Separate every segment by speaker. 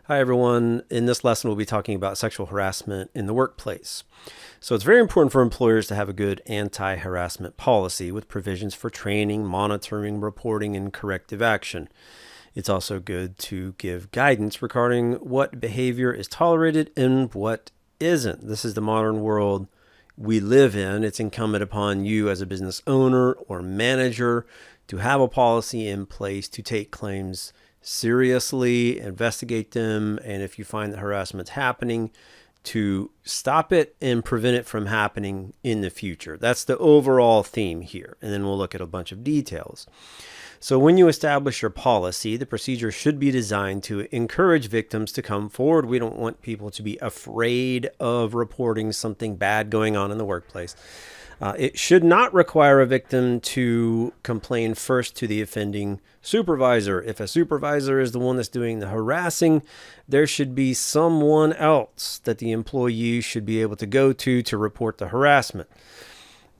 Speaker 1: Hi everyone. In this lesson, we'll be talking about sexual harassment in the workplace. So it's very important for employers to have a good anti-harassment policy with provisions for training, monitoring, reporting, and corrective action. It's also good to give guidance regarding what behavior is tolerated and what isn't. This is the modern world we live in. It's incumbent upon you as a business owner or manager to have a policy in place to take claims seriously, investigate them, and if you find that harassment's happening, to stop it and prevent it from happening in the future. That's the overall theme here, and then we'll look at a bunch of details. So when you establish your policy, the procedure should be designed to encourage victims to come forward. We don't want people to be afraid of reporting something bad going on in the workplace. It should not require a victim to complain first to the offending supervisor. If a supervisor is the one that's doing the harassing, there should be someone else that the employee should be able to go to report the harassment.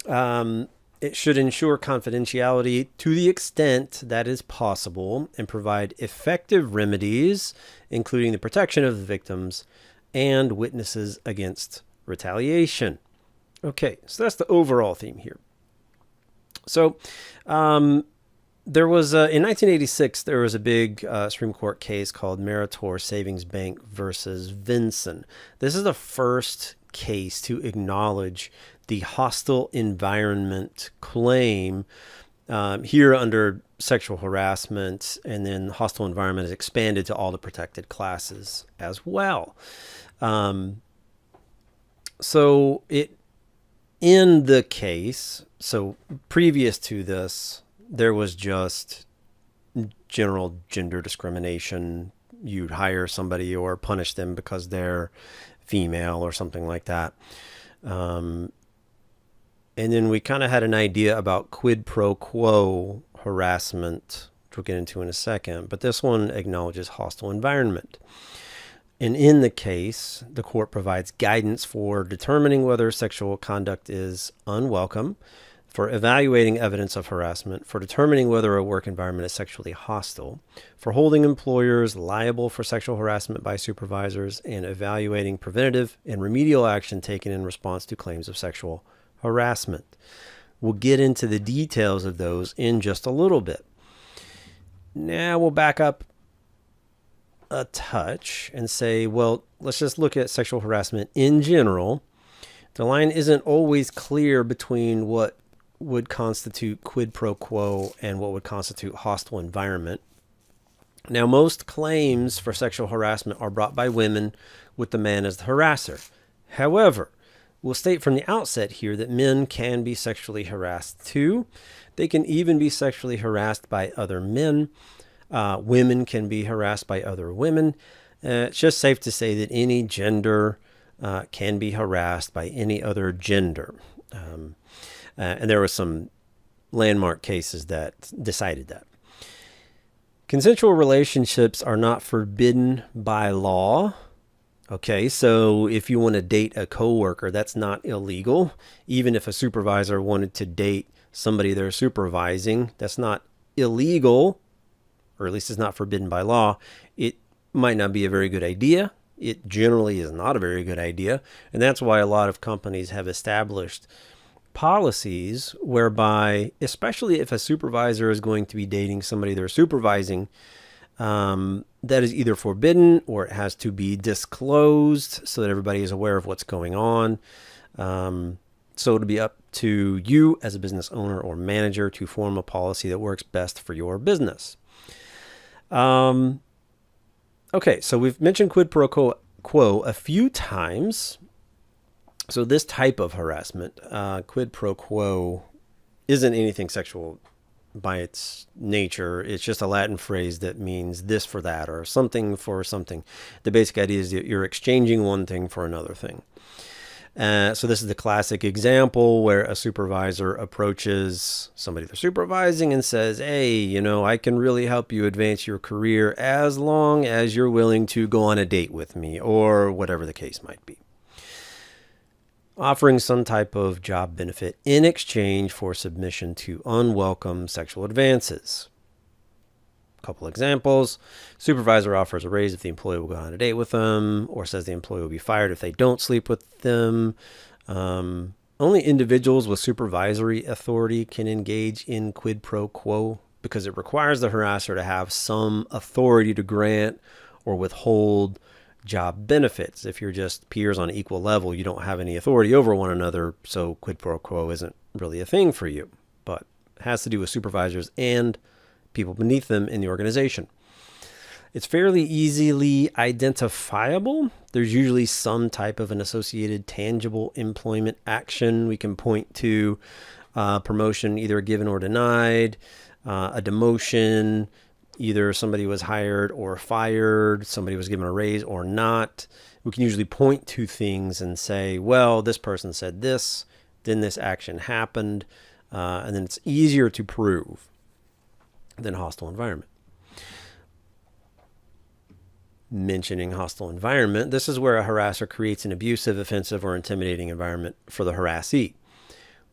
Speaker 1: It should ensure confidentiality to the extent that is possible and provide effective remedies, including the protection of the victims and witnesses against retaliation. Okay, so that's the overall theme here. So there was, in 1986, there was a big Supreme Court case called Meritor Savings Bank versus Vinson. This is the first case to acknowledge the hostile environment claim here under sexual harassment, and then hostile environment is expanded to all the protected classes as well. So in the case, so previous to this, there was just general gender discrimination. You'd hire somebody or punish them because they're female or something like that. And then we kind of had an idea about quid pro quo harassment, which we'll get into in a second. But this one acknowledges hostile environment. And in the case, the court provides guidance for determining whether sexual conduct is unwelcome, for evaluating evidence of harassment, for determining whether a work environment is sexually hostile, for holding employers liable for sexual harassment by supervisors, and evaluating preventative and remedial action taken in response to claims of sexual harassment. We'll get into the details of those in just a little bit. Now we'll back up a touch and say, well, let's just look at sexual harassment in general. The line isn't always clear between what would constitute quid pro quo and what would constitute hostile environment. Now, most claims for sexual harassment are brought by women with the man as the harasser. However, we'll state from the outset here that men can be sexually harassed too. They can even be sexually harassed by other men. Women can be harassed by other women. It's just safe to say that any gender can be harassed by any other gender. And there were some landmark cases that decided that. Consensual relationships are not forbidden by law. Okay, so if you want to date a coworker, that's not illegal. Even if a supervisor wanted to date somebody they're supervising, that's not illegal, or at least it's not forbidden by law. It might not be a very good idea. It generally is not a very good idea. And that's why a lot of companies have established policies whereby, especially if a supervisor is going to be dating somebody they're supervising, that is either forbidden or it has to be disclosed so that everybody is aware of what's going on. So it'll be up to you as a business owner or manager to form a policy that works best for your business. Okay, so we've mentioned quid pro quo a few times. So this type of harassment, quid pro quo, isn't anything sexual by its nature. It's just a Latin phrase that means this for that or something for something. The basic idea is that you're exchanging one thing for another thing. So this is the classic example where a supervisor approaches somebody they're supervising and says, hey, I can really help you advance your career as long as you're willing to go on a date with me, or whatever the case might be. Offering some type of job benefit in exchange for submission to unwelcome sexual advances. couple examples. Supervisor offers a raise if the employee will go on a date with them, or says the employee will be fired if they don't sleep with them. Only individuals with supervisory authority can engage in quid pro quo because it requires the harasser to have some authority to grant or withhold job benefits. If you're just peers on an equal level, you don't have any authority over one another, so quid pro quo isn't really a thing for you. But it has to do with supervisors and people beneath them in the organization. It's fairly easily identifiable. There's usually some type of an associated tangible employment action. We can point to promotion either given or denied, a demotion, either somebody was hired or fired, somebody was given a raise or not. We can usually point to things and say, well, this person said this, then this action happened, and then it's easier to prove than hostile environment. Mentioning hostile environment, this is where a harasser creates an abusive, offensive, or intimidating environment for the harassee.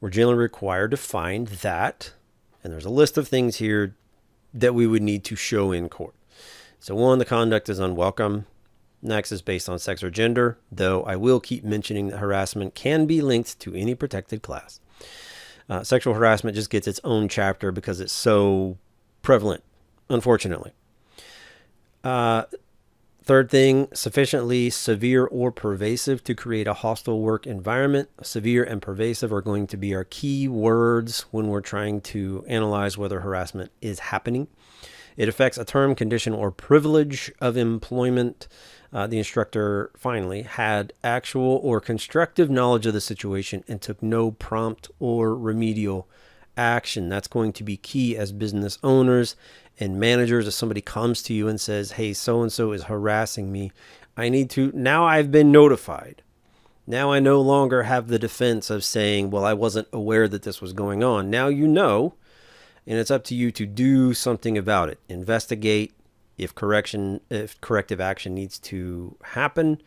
Speaker 1: We're generally required to find that, and there's a list of things here that we would need to show in court. So 1, the conduct is unwelcome. Next is based on sex or gender, though I will keep mentioning that harassment can be linked to any protected class. Sexual harassment just gets its own chapter because it's so prevalent, unfortunately. Third thing, sufficiently severe or pervasive to create a hostile work environment. Severe and pervasive are going to be our key words when we're trying to analyze whether harassment is happening. It affects a term, condition, or privilege of employment. The instructor, finally, had actual or constructive knowledge of the situation and took no prompt or remedial action. That's going to be key as business owners and managers. If somebody comes to you and says, hey, so-and-so is harassing me, now I've been notified. Now I no longer have the defense of saying, well, I wasn't aware that this was going on. Now you know, and it's up to you to do something about it. Investigate if corrective action needs to happen.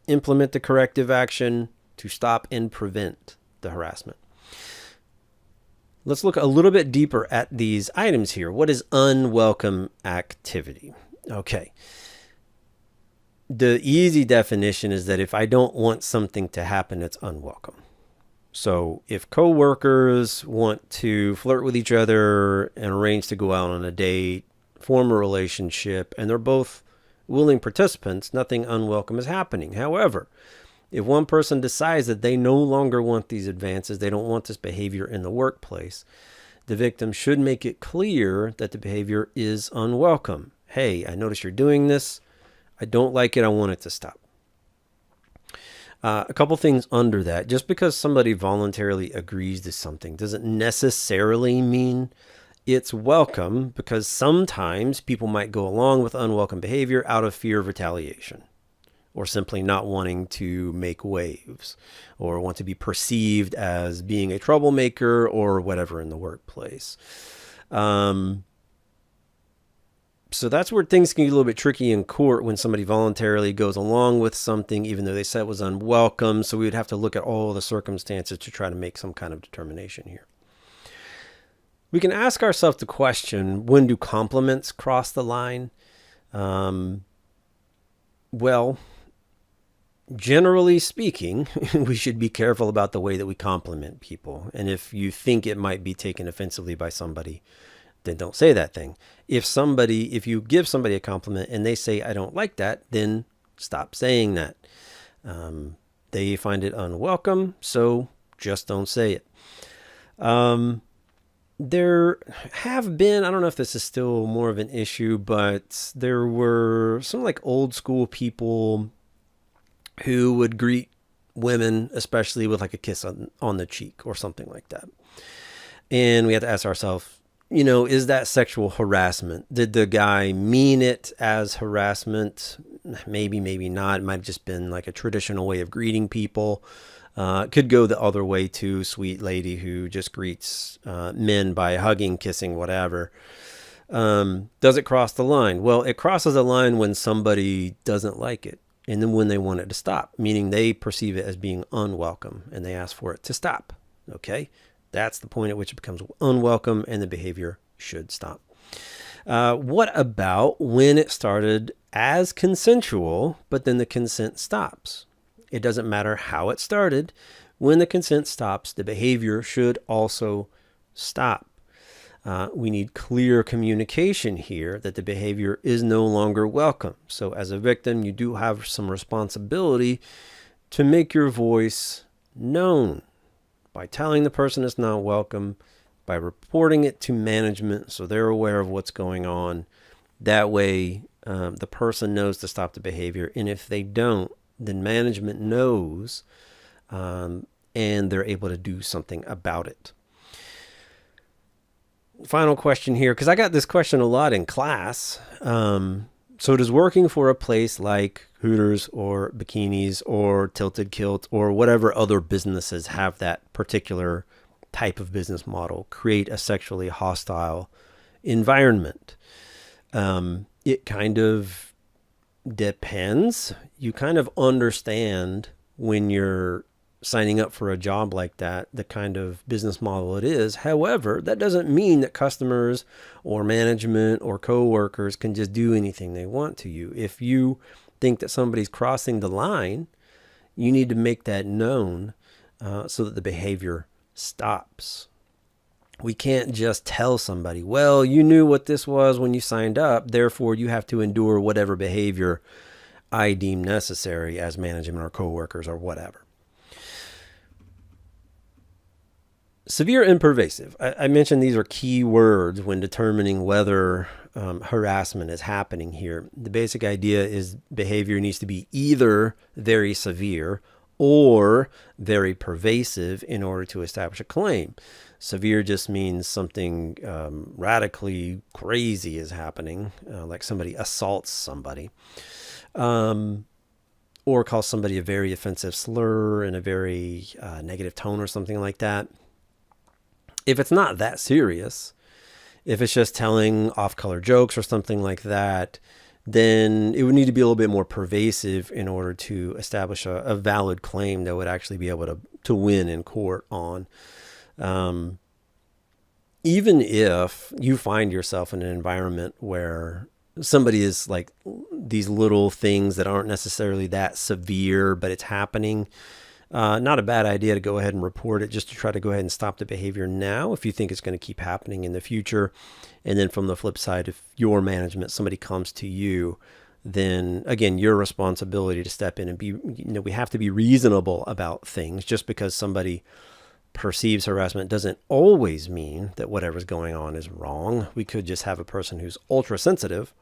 Speaker 1: Implement the corrective action to stop and prevent the harassment. Let's look a little bit deeper at these items here. What is unwelcome activity? Okay. The easy definition is that if I don't want something to happen, it's unwelcome. So if coworkers want to flirt with each other and arrange to go out on a date, form a relationship, and they're both willing participants, nothing unwelcome is happening. However, if one person decides that they no longer want these advances, they don't want this behavior in the workplace, the victim should make it clear that the behavior is unwelcome. Hey, I notice you're doing this. I don't like it. I want it to stop. A couple things under that. Just because somebody voluntarily agrees to something doesn't necessarily mean it's welcome, because sometimes people might go along with unwelcome behavior out of fear of retaliation, or simply not wanting to make waves, or want to be perceived as being a troublemaker or whatever in the workplace. So that's where things can get a little bit tricky in court when somebody voluntarily goes along with something, even though they said it was unwelcome. So we would have to look at all the circumstances to try to make some kind of determination here. We can ask ourselves the question, when do compliments cross the line? Well, generally speaking, we should be careful about the way that we compliment people. And if you think it might be taken offensively by somebody, then don't say that thing. If you give somebody a compliment and they say, I don't like that, then stop saying that. They find it unwelcome, so just don't say it. There have been, I don't know if this is still more of an issue, but there were some like old school people who would greet women, especially with like a kiss on the cheek or something like that. And we had to ask ourselves, is that sexual harassment? Did the guy mean it as harassment? Maybe, maybe not. It might have just been like a traditional way of greeting people. Could go the other way too. Sweet lady who just greets men by hugging, kissing, whatever. Does it cross the line? Well, it crosses a line when somebody doesn't like it. And then when they want it to stop, meaning they perceive it as being unwelcome and they ask for it to stop. Okay. That's the point at which it becomes unwelcome and the behavior should stop. What about when it started as consensual, but then the consent stops? It doesn't matter how it started. When the consent stops, the behavior should also stop. We need clear communication here that the behavior is no longer welcome. So as a victim, you do have some responsibility to make your voice known by telling the person it's not welcome, by reporting it to management so they're aware of what's going on. That way, the person knows to stop the behavior. And if they don't, then management knows, and they're able to do something about it. Final question here, because I got this question a lot in class. So does working for a place like Hooters or Bikinis or Tilted Kilt or whatever other businesses have that particular type of business model create a sexually hostile environment? It kind of depends. You kind of understand when you're signing up for a job like that, the kind of business model it is. However, that doesn't mean that customers or management or coworkers can just do anything they want to you. If you think that somebody's crossing the line, you need to make that known so that the behavior stops. We can't just tell somebody, well, you knew what this was when you signed up, therefore you have to endure whatever behavior I deem necessary as management or coworkers or whatever. Severe and pervasive. I mentioned these are key words when determining whether harassment is happening here. The basic idea is behavior needs to be either very severe or very pervasive in order to establish a claim. Severe just means something radically crazy is happening, like somebody assaults somebody, or calls somebody a very offensive slur in a very negative tone or something like that. If it's not that serious, if it's just telling off-color jokes or something like that, then it would need to be a little bit more pervasive in order to establish a valid claim that would actually be able to win in court on. Even if you find yourself in an environment where somebody is like these little things that aren't necessarily that severe, but it's happening, not a bad idea to go ahead and report it just to try to go ahead and stop the behavior now if you think it's going to keep happening in the future. And then from the flip side, if your management, somebody comes to you, then again, your responsibility to step in and be, we have to be reasonable about things. Just because somebody perceives harassment doesn't always mean that whatever's going on is wrong. We could just have a person who's ultra sensitive,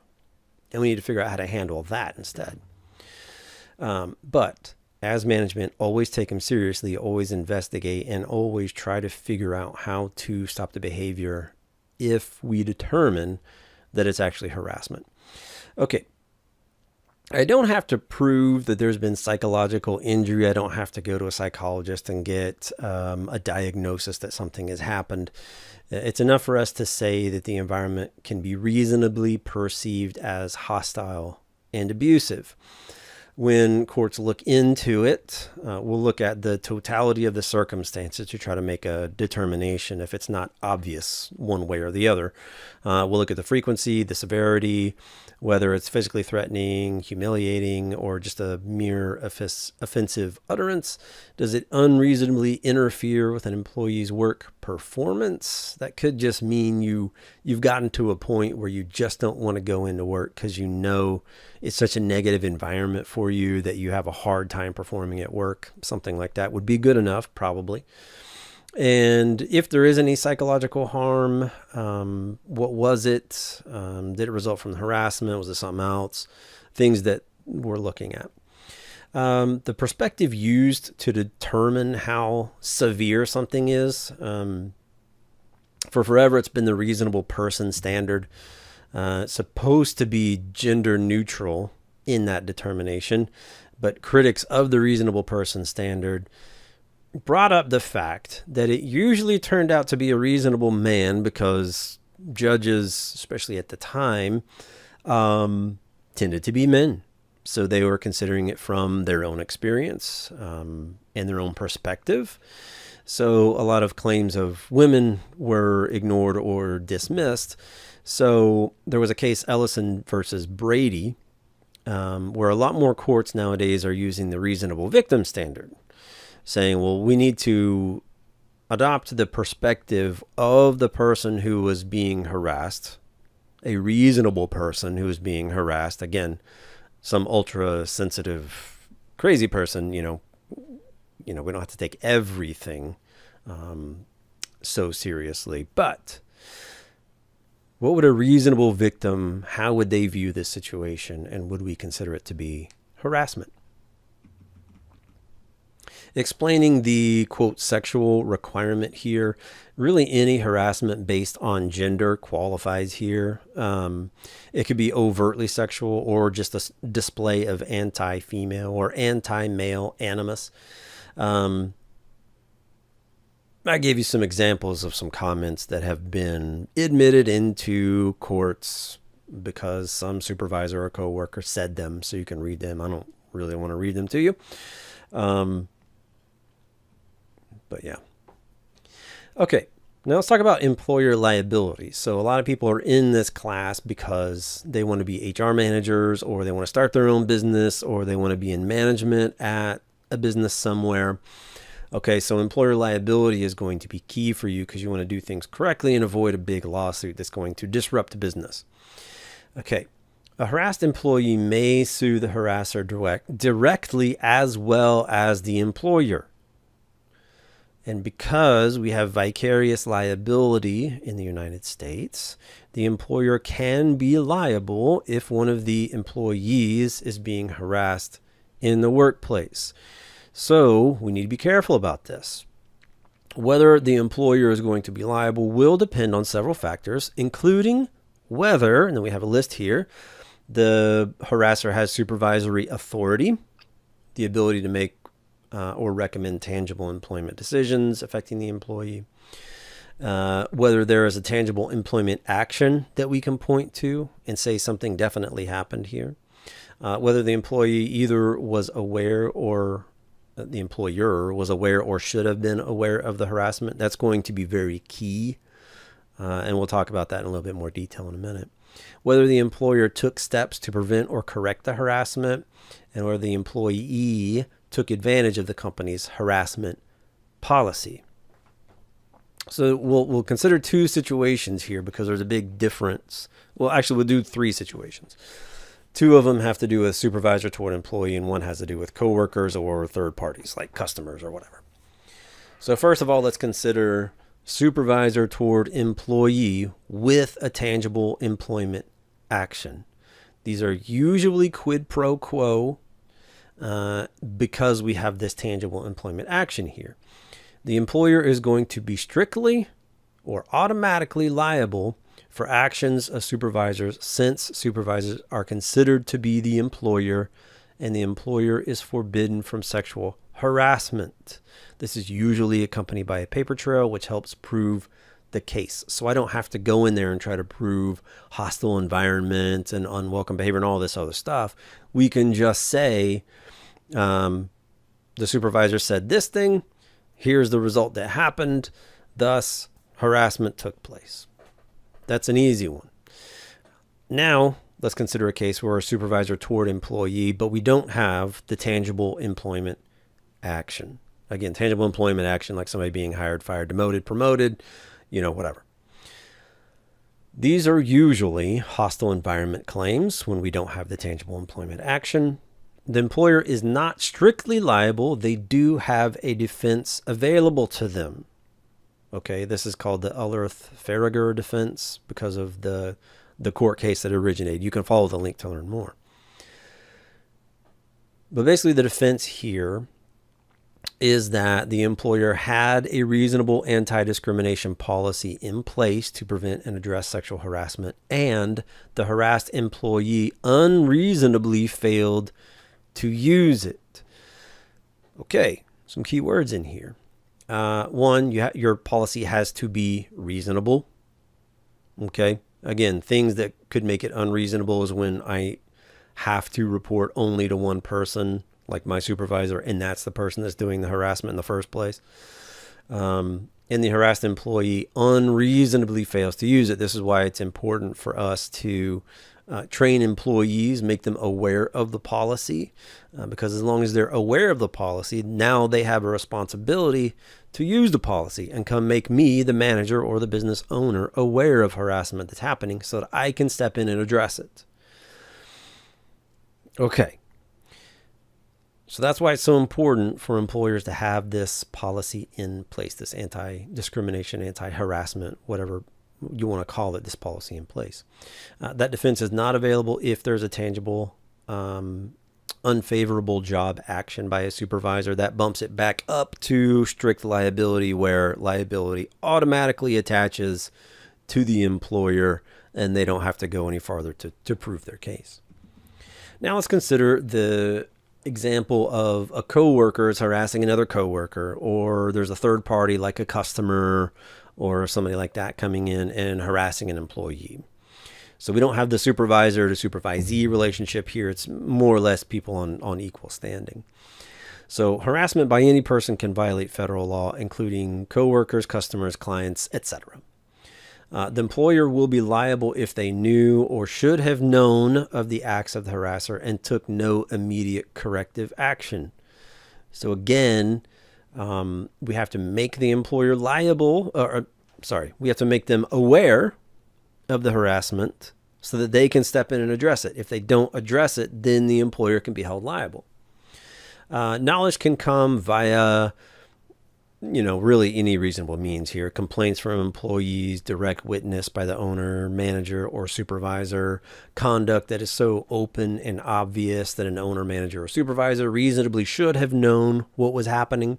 Speaker 1: and we need to figure out how to handle that instead. But as management, always take them seriously, always investigate, and always try to figure out how to stop the behavior if we determine that it's actually harassment. Okay. I don't have to prove that there's been psychological injury. I don't have to go to a psychologist and get a diagnosis that something has happened. It's enough for us to say that the environment can be reasonably perceived as hostile and abusive. When courts look into it, we'll look at the totality of the circumstances to try to make a determination if it's not obvious one way or the other. We'll look at the frequency, the severity, whether it's physically threatening, humiliating, or just a mere offensive utterance. Does it unreasonably interfere with an employee's work performance? That could just mean you've gotten to a point where you just don't want to go into work because you know it's such a negative environment for you that you have a hard time performing at work. Something like that would be good enough, probably. And if there is any psychological harm, what was it? Did it result from the harassment? Was it something else? Things that we're looking at. The perspective used to determine how severe something is, for forever it's been the reasonable person standard. It's supposed to be gender neutral in that determination, but critics of the reasonable person standard brought up the fact that it usually turned out to be a reasonable man because judges, especially at the time, tended to be men. So they were considering it from their own experience and their own perspective. So a lot of claims of women were ignored or dismissed. So there was a case, Ellison versus Brady, where a lot more courts nowadays are using the reasonable victim standard, saying, well, we need to adopt the perspective of the person who was being harassed, a reasonable person who was being harassed. Again, some ultra sensitive, crazy person, we don't have to take everything so seriously, but what would a reasonable victim, how would they view this situation, and would we consider it to be harassment? Explaining the, quote, sexual requirement here, really any harassment based on gender qualifies here. It could be overtly sexual or just a display of anti-female or anti-male animus. I gave you some examples of some comments that have been admitted into courts because some supervisor or coworker said them, so you can read them. I don't really want to read them to you. But yeah. Okay, now let's talk about employer liability. So a lot of people are in this class because they want to be HR managers, or they want to start their own business, or they want to be in management at a business somewhere. Okay, so employer liability is going to be key for you because you want to do things correctly and avoid a big lawsuit that's going to disrupt business. Okay, a harassed employee may sue the harasser directly as well as the employer. And because we have vicarious liability in the United States, the employer can be liable if one of the employees is being harassed in the workplace. So we need to be careful about this. Whether the employer is going to be liable will depend on several factors, including whether, and then we have a list here, the harasser has supervisory authority, the ability to make or recommend tangible employment decisions affecting the employee, whether there is a tangible employment action that we can point to and say something definitely happened here, whether the employee either was aware or the employer was aware or should have been aware of the harassment. That's going to be very key, and we'll talk about that in a little bit more detail in a minute. Whether the employer took steps to prevent or correct the harassment, and whether the employee took advantage of the company's harassment policy. So we'll consider two situations here because there's a big difference. Well, actually, we'll do three situations. Two of them have to do with supervisor toward employee, and one has to do with coworkers or third parties like customers or whatever. So first of all, let's consider supervisor toward employee with a tangible employment action. These are usually quid pro quo because we have this tangible employment action here. The employer is going to be strictly or automatically liable for actions of supervisors, since supervisors are considered to be the employer, and the employer is forbidden from sexual harassment. This is usually accompanied by a paper trail, which helps prove the case. So I don't have to go in there and try to prove hostile environment and unwelcome behavior and all this other stuff. We can just say the supervisor said this thing, here's the result that happened, thus harassment took place. That's an easy one. Now, let's consider a case where a supervisor toward employee, but we don't have the tangible employment action. Again, tangible employment action, like somebody being hired, fired, demoted, promoted, whatever. These are usually hostile environment claims when we don't have the tangible employment action. The employer is not strictly liable. They do have a defense available to them. Okay, this is called the Ullrich-Faragher defense because of the court case that originated. You can follow the link to learn more. But basically the defense here is that the employer had a reasonable anti-discrimination policy in place to prevent and address sexual harassment, and the harassed employee unreasonably failed to use it. Okay, some key words in here. One, your policy has to be reasonable. Okay. Again, things that could make it unreasonable is when I have to report only to one person, like my supervisor, and that's the person that's doing the harassment in the first place. and the harassed employee unreasonably fails to use it. This is why it's important for us to train employees, make them aware of the policy, because as long as they're aware of the policy, now they have a responsibility to use the policy and come make me, the manager or the business owner, aware of harassment that's happening so that I can step in and address it. Okay. So that's why it's so important for employers to have this policy in place, this anti-discrimination, anti-harassment, whatever you want to call it, this policy in place. That defense is not available if there's a tangible unfavorable job action by a supervisor. That bumps it back up to strict liability, where liability automatically attaches to the employer and they don't have to go any farther to prove their case. Now let's consider the example of a coworker is harassing another coworker, or there's a third party like a customer or somebody like that coming in and harassing an employee. So we don't have the supervisor to supervisee relationship here. It's more or less people on equal standing. So harassment by any person can violate federal law, including coworkers, customers, clients, etc. The employer will be liable if they knew or should have known of the acts of the harasser and took no immediate corrective action. So again, we have to make the employer liable, we have to make them aware of the harassment so that they can step in and address it. If they don't address it, then the employer can be held liable. Knowledge can come via, really any reasonable means here. Complaints from employees, direct witness by the owner, manager, or supervisor, conduct that is so open and obvious that an owner, manager, or supervisor reasonably should have known what was happening.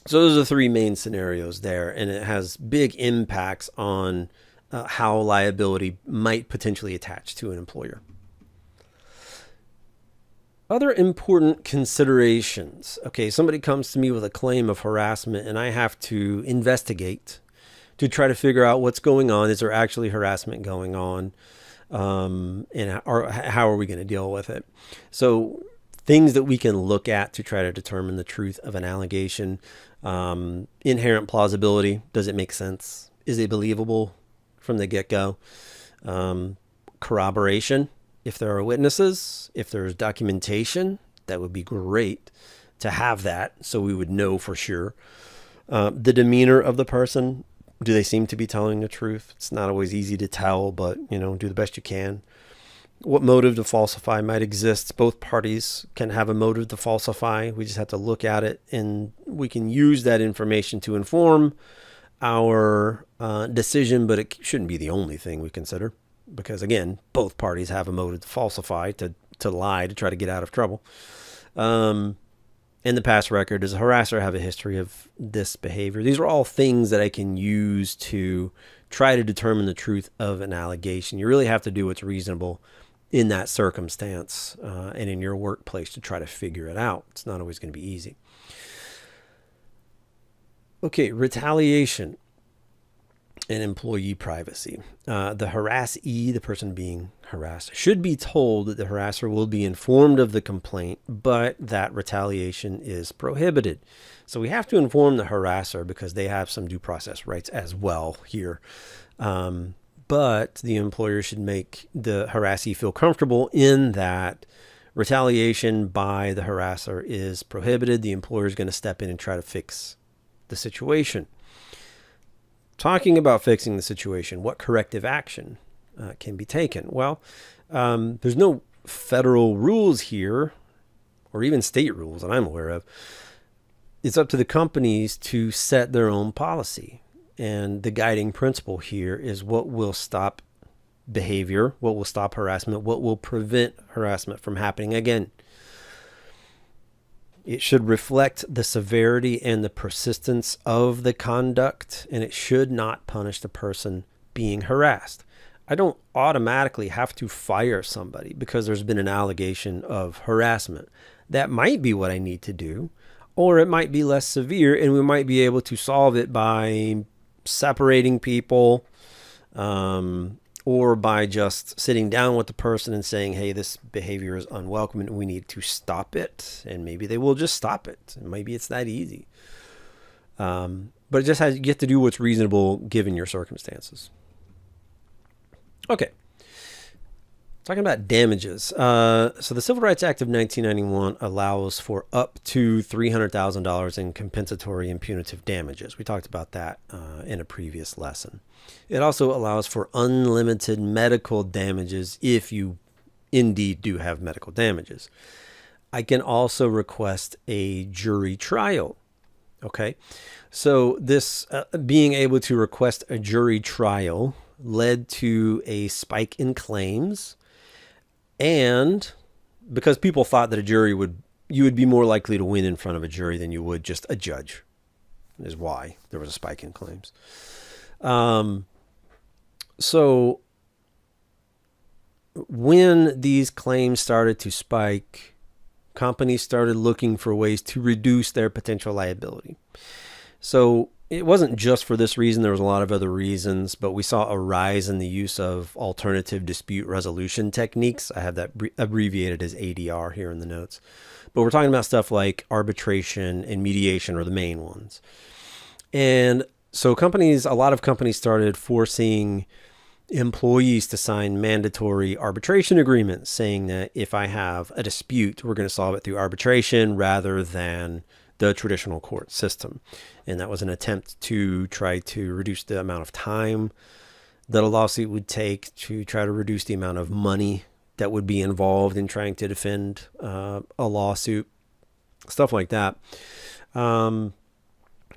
Speaker 1: So those are the three main scenarios there, and it has big impacts on how liability might potentially attach to an employer. Other important considerations. Okay, somebody comes to me with a claim of harassment and I have to investigate to try to figure out what's going on. Is there actually harassment going on? And how are we going to deal with it? So things that we can look at to try to determine the truth of an allegation. Inherent plausibility. Does it make sense? Is it believable from the get-go? Corroboration. If there are witnesses, if there's documentation, that would be great to have that so we would know for sure. The demeanor of the person. Do they seem to be telling the truth? It's not always easy to tell, but, do the best you can. What motive to falsify might exist. Both parties can have a motive to falsify. We just have to look at it, and we can use that information to inform our decision, but it shouldn't be the only thing we consider. Because again, both parties have a motive to falsify, to lie, to try to get out of trouble. In the past record, does a harasser have a history of this behavior? These are all things that I can use to try to determine the truth of an allegation. You really have to do what's reasonable in that circumstance and in your workplace to try to figure it out. It's not always going to be easy. Okay, retaliation and employee privacy. The harassee, the person being harassed, should be told that the harasser will be informed of the complaint, but that retaliation is prohibited. So we have to inform the harasser because they have some due process rights as well here. But the employer should make the harassee feel comfortable in that retaliation by the harasser is prohibited. The employer is going to step in and try to fix the situation. Talking about fixing the situation, what corrective action can be taken? Well, there's no federal rules here, or even state rules that I'm aware of. It's up to the companies to set their own policy. And the guiding principle here is what will stop behavior, what will stop harassment, what will prevent harassment from happening again. It should reflect the severity and the persistence of the conduct, and it should not punish the person being harassed. I don't automatically have to fire somebody because there's been an allegation of harassment. That might be what I need to do, or it might be less severe, and we might be able to solve it by separating people, or by just sitting down with the person and saying, hey, this behavior is unwelcome and we need to stop it. And maybe they will just stop it. Maybe it's that easy. But it just has, you have to do what's reasonable given your circumstances. Okay. Talking about damages. So the Civil Rights Act of 1991 allows for up to $300,000 in compensatory and punitive damages. We talked about that in a previous lesson. It also allows for unlimited medical damages if you indeed do have medical damages. I can also request a jury trial. Okay. So this being able to request a jury trial led to a spike in claims. And because people thought that you would be more likely to win in front of a jury than you would just a judge, is why there was a spike in claims. So when these claims started to spike, companies started looking for ways to reduce their potential liability. So it wasn't just for this reason. There was a lot of other reasons, but we saw a rise in the use of alternative dispute resolution techniques. I have that abbreviated as ADR here in the notes. But we're talking about stuff like arbitration and mediation are the main ones. And so a lot of companies started forcing employees to sign mandatory arbitration agreements saying that if I have a dispute, we're going to solve it through arbitration rather than the traditional court system. And that was an attempt to try to reduce the amount of time that a lawsuit would take, to try to reduce the amount of money that would be involved in trying to defend a lawsuit, stuff like that.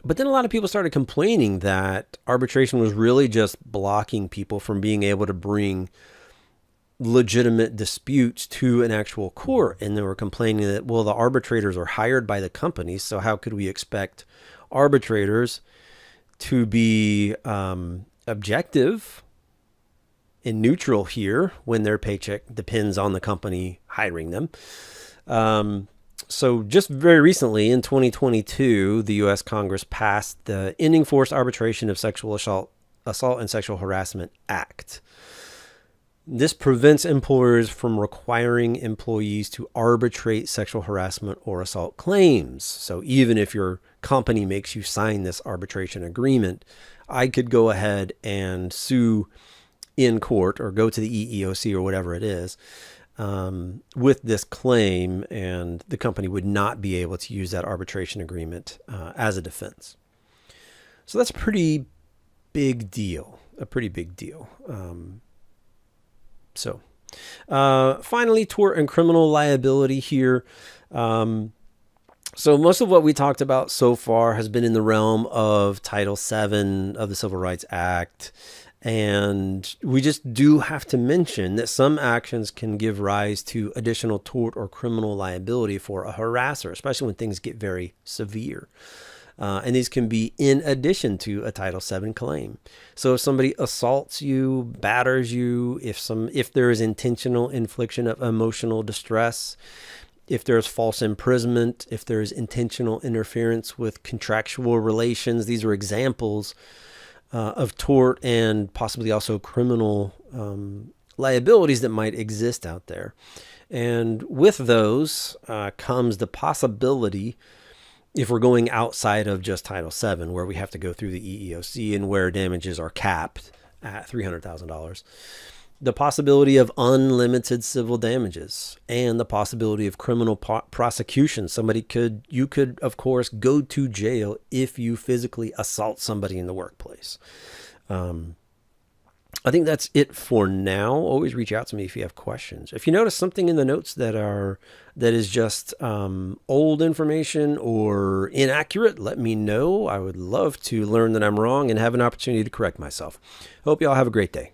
Speaker 1: But then a lot of people started complaining that arbitration was really just blocking people from being able to bring legitimate disputes to an actual court. And they were complaining that, well, the arbitrators are hired by the companies, so how could we expect arbitrators to be objective and neutral here when their paycheck depends on the company hiring them? So just very recently in 2022, the U.S. Congress passed the Ending Forced Arbitration of Sexual Assault and Sexual Harassment Act. This prevents employers from requiring employees to arbitrate sexual harassment or assault claims. So even if your company makes you sign this arbitration agreement, I could go ahead and sue in court or go to the EEOC or whatever it is with this claim, and the company would not be able to use that arbitration agreement as a defense. So that's a pretty big deal, Finally, tort and criminal liability here. So most of what we talked about so far has been in the realm of Title VII of the Civil Rights Act. And we just do have to mention that some actions can give rise to additional tort or criminal liability for a harasser, especially when things get very severe. And these can be in addition to a Title VII claim. So if somebody assaults you, batters you, if there is intentional infliction of emotional distress, if there's false imprisonment, if there is intentional interference with contractual relations, these are examples of tort and possibly also criminal liabilities that might exist out there. And with those comes the possibility, if we're going outside of just Title VII, where we have to go through the EEOC and where damages are capped at $300,000, the possibility of unlimited civil damages and the possibility of criminal prosecution. You could, of course, go to jail if you physically assault somebody in the workplace. I think that's it for now. Always reach out to me if you have questions. If you notice something in the notes that is just old information or inaccurate, let me know. I would love to learn that I'm wrong and have an opportunity to correct myself. Hope you all have a great day.